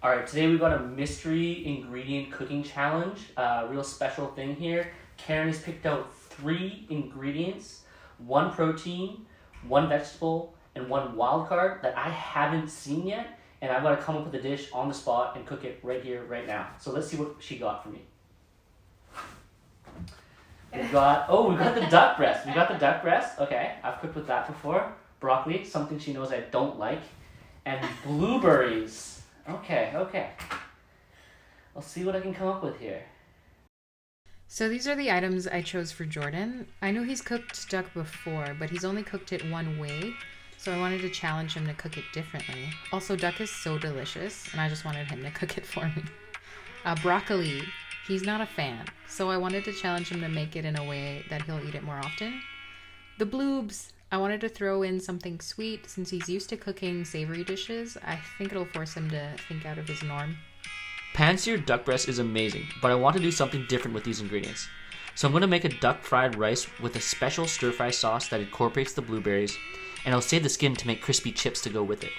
Alright, today we got a mystery ingredient cooking challenge. Real special thing here. Karen has picked out 3 ingredients, 1 protein, 1 vegetable, and 1 wild card that I haven't seen yet. And I've got to come up with a dish on the spot and cook it right here, right now. So let's see what she got for me. We got the duck breast. We got the duck breast. Okay, I've cooked with that before. Broccoli, something she knows I don't like. And blueberries. Okay. I'll see what I can come up with here. So these are the items I chose for Jordan. I know he's cooked duck before, but he's only cooked it one way, so I wanted to challenge him to cook it differently. Also, duck is so delicious, and I just wanted him to cook it for me. Broccoli, he's not a fan, so I wanted to challenge him to make it in a way that he'll eat it more often. The bloobs, I wanted to throw in something sweet. Since he's used to cooking savory dishes, I think it'll force him to think out of his norm. Pan-seared duck breast is amazing, but I want to do something different with these ingredients. So I'm going to make a duck fried rice with a special stir-fry sauce that incorporates the blueberries, and I'll save the skin to make crispy chips to go with it.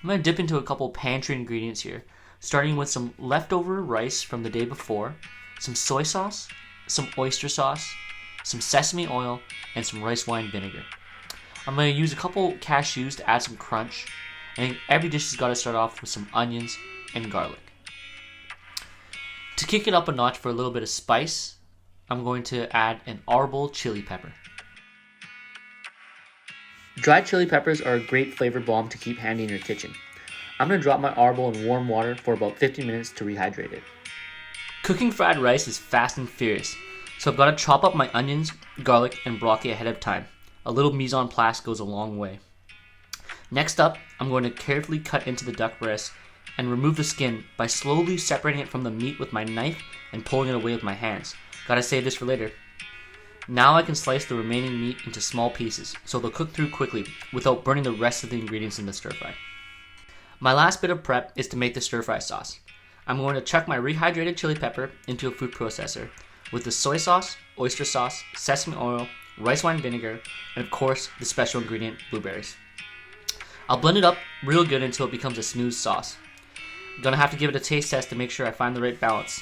I'm going to dip into a couple pantry ingredients here, starting with some leftover rice from the day before, some soy sauce, some oyster sauce, some sesame oil, and some rice wine vinegar. I'm going to use a couple cashews to add some crunch, and every dish has got to start off with some onions and garlic. To kick it up a notch for a little bit of spice, I'm going to add an arbol chili pepper. Dried chili peppers are a great flavor bomb to keep handy in your kitchen. I'm going to drop my arbol in warm water for about 15 minutes to rehydrate it. Cooking fried rice is fast and furious, so I've got to chop up my onions, garlic, and broccoli ahead of time. A little mise en place goes a long way. Next up, I'm going to carefully cut into the duck breast and remove the skin by slowly separating it from the meat with my knife and pulling it away with my hands. Gotta save this for later. Now I can slice the remaining meat into small pieces so they'll cook through quickly without burning the rest of the ingredients in the stir fry. My last bit of prep is to make the stir fry sauce. I'm going to chuck my rehydrated chili pepper into a food processor with the soy sauce, oyster sauce, sesame oil, rice wine vinegar, and of course the special ingredient, blueberries. I'll blend it up real good until it becomes a smooth sauce. I'm gonna have to give it a taste test to make sure I find the right balance.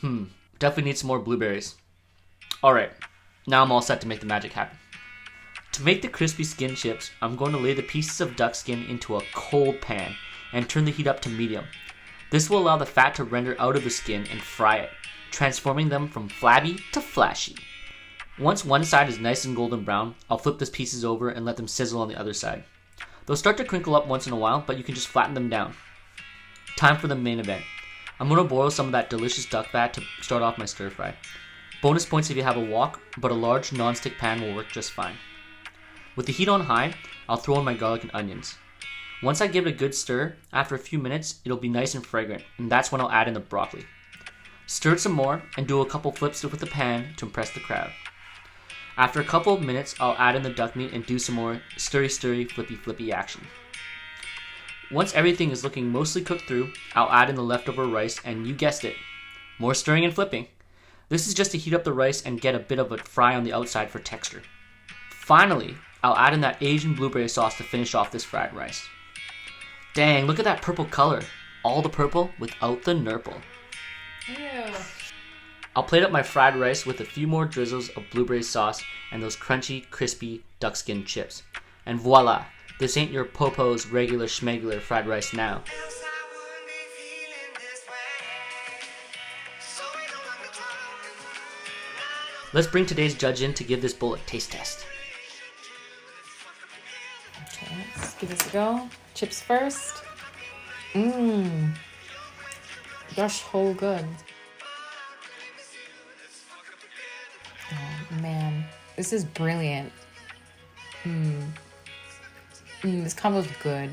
Definitely need some more blueberries. Alright, now I'm all set to make the magic happen. To make the crispy skin chips, I'm going to lay the pieces of duck skin into a cold pan and turn the heat up to medium. This will allow the fat to render out of the skin and fry it, transforming them from flabby to flashy. Once one side is nice and golden brown, I'll flip the pieces over and let them sizzle on the other side. They'll start to crinkle up once in a while, but you can just flatten them down. Time for the main event. I'm going to boil some of that delicious duck fat to start off my stir fry. Bonus points if you have a wok, but a large non-stick pan will work just fine. With the heat on high, I'll throw in my garlic and onions. Once I give it a good stir, after a few minutes, it'll be nice and fragrant, and that's when I'll add in the broccoli. Stir it some more and do a couple flips with the pan to impress the crowd. After a couple of minutes, I'll add in the duck meat and do some more stirry, flippy action. Once everything is looking mostly cooked through, I'll add in the leftover rice and you guessed it, more stirring and flipping. This is just to heat up the rice and get a bit of a fry on the outside for texture. Finally, I'll add in that Asian blueberry sauce to finish off this fried rice. Dang, look at that purple color. All the purple without the nurple. Ew. I'll plate up my fried rice with a few more drizzles of blueberry sauce and those crunchy, crispy duck skin chips. And voila, this ain't your Popo's regular schmegular fried rice now. Let's bring today's judge in to give this bowl a taste test. Okay, let's give this a go. Chips first. That's so good. Oh man, this is brilliant. This combo's good.